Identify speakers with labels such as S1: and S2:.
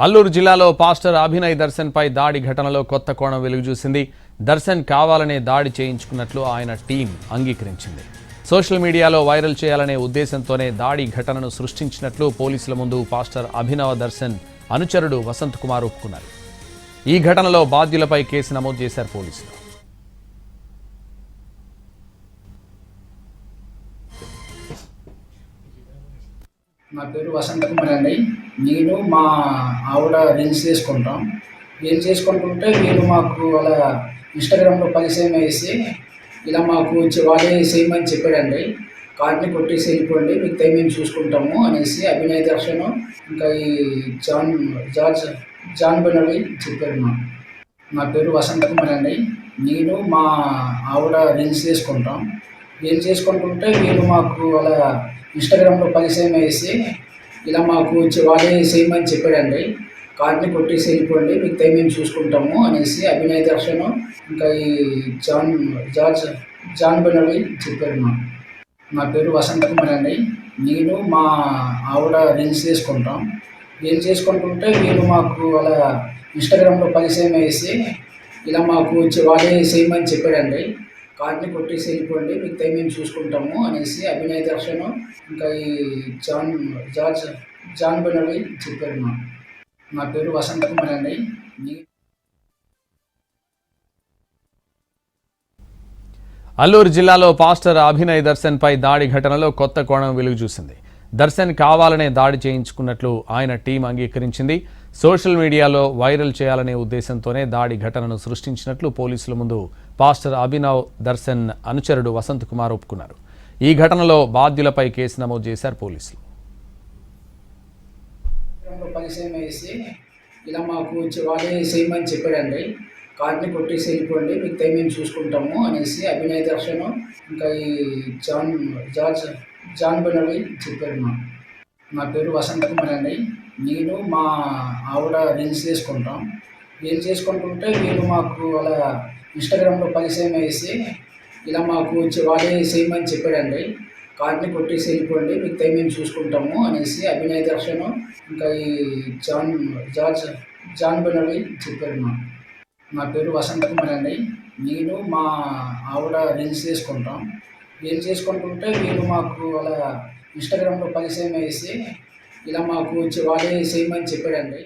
S1: అల్లూరు జిల్లాలో పాస్టర్ అభినయ్ దర్శన్ పై దాడి ఘటనలో కొత్త కోణం వెలుగుచూసింది. దర్శన్ కావాలనే దాడి చేయించుకున్నట్లు ఆయన టీం అంగీకరించింది. సోషల్ మీడియాలో వైరల్ చేయాలనే ఉద్దేశంతోనే దాడి ఘటనను సృష్టించినట్లు పోలీసుల ముందు పాస్టర్ అభినవ్ దర్శన్ అనుచరుడు వసంత్ కుమార్ ఒప్పుకున్నారు. ఈ ఘటనలో బాధ్యులపై కేసు నమోదు చేశారు పోలీసులు.
S2: నా పేరు వసంత్ కుమార్ అండి. నేను మా ఆవిడ రీల్స్ చేసుకుంటుంటే వీళ్ళు మాకు వాళ్ళ ఇన్స్టాగ్రామ్లో పరిచయం వేసి ఇలా మాకు వాళ్ళే చేయమని చెప్పాడండి. కార్డ్ని కొట్టేసి వెళ్ళిపోండి, మీకు మేము చూసుకుంటాము అనేసి అభినయ్ దర్శన్ ఇంకా ఈ జాన్ బెనోలి చెప్పాడు. నా పేరు వసంత్ కుమార్ అండి. నేను మా ఆవిడ రీల్స్ చేసుకుంటుంటే వీళ్ళు మాకు వాళ్ళ ఇన్స్టాగ్రామ్లో పరిచయం వేసి ఇలా మాకు వాళ్ళే చేయమని చెప్పాడండి. కార్డ్ని కొట్టేసి వెళ్ళిపోండి, మీకు మేము చూసుకుంటాము అనేసి అభినయ్ దర్శన్ ఇంకా ఈ జాన్ బెనోలి చెప్పాడు. నా పేరు వసంత్ కుమార్ అండి. నేను మా ఆవిడ రీల్స్ చేసుకుంటుంటే వీళ్ళు మాకు వాళ్ళ ఇన్స్టాగ్రామ్లో పరిచయం వేసి ఇలా మాకు వాళ్ళే చేయమని చెప్పాడండి. కార్డ్ని కొట్టేసి వెళ్ళిపోండి, మీకు మేము చూసుకుంటాము అనేసి అభినయ్ దర్శన్ ఇంకా ఈ జాన్ బెనోలి చెప్పాడు. నా పేరు వసంత్ కుమార్ అండి.
S1: అల్లూరు జిల్లాలో పాస్టర్ అభినయ్ దర్శన్ పై దాడి ఘటనలో కొత్త కోణం వెలుగుచూసింది. దర్శన్ కావాలనే దాడి చేయించుకున్నట్లు ఆయన టీం అంగీకరించింది. సోషల్ మీడియాలో వైరల్ చేయాలనే ఉద్దేశంతోనే దాడి ఘటనను సృష్టించినట్లు పోలీసుల ముందు పాస్టర్ అభినవ్ దర్శన్ అనుచరుడు వసంత్ కుమార్ ఒప్పుకున్నారు. ఈ ఘటనలో బాధ్యులపై కేసు నమోదు చేశారు పోలీసులు.
S2: పరిచయం వేసి ఇలా మాకు వాళ్ళే చేయమని చెప్పాడండి. కార్డ్ని కొట్టేసి వెళ్ళిపోండి, మీకు మేము చూసుకుంటాము అనేసి అభినయ్ దర్శన్ ఇంకా ఈ జాన్ బెనోలి చెప్పాడు. నా పేరు వసంత్ కుమార్ అండి. నేను మా ఆవిడ రీల్స్ చేసుకుంటుంటే వీళ్ళు మాకు వాళ్ళ ఇన్స్టాగ్రామ్లో పరిచయం వేసి ఇలా మాకు వాళ్ళే చేయమని చెప్పాడండి. కార్డ్ని కొట్టేసి వెళ్ళిపోండి, మీకు మేము చూసుకుంటాము అనేసి అభినయ్ దర్శన్ ఇంకా ఈ జాన్ బెనోలి చెప్పాడు. నా పేరు వసంత్ కుమార్ అండి. నేను మా ఆవిడ రీల్స్ చేసుకుంటుంటే వీళ్ళు మాకు వాళ్ళ ఇన్స్టాగ్రామ్లో పరిచయం వేసి ఇలా మాకు వాళ్ళే చేయమని చెప్పాడండి.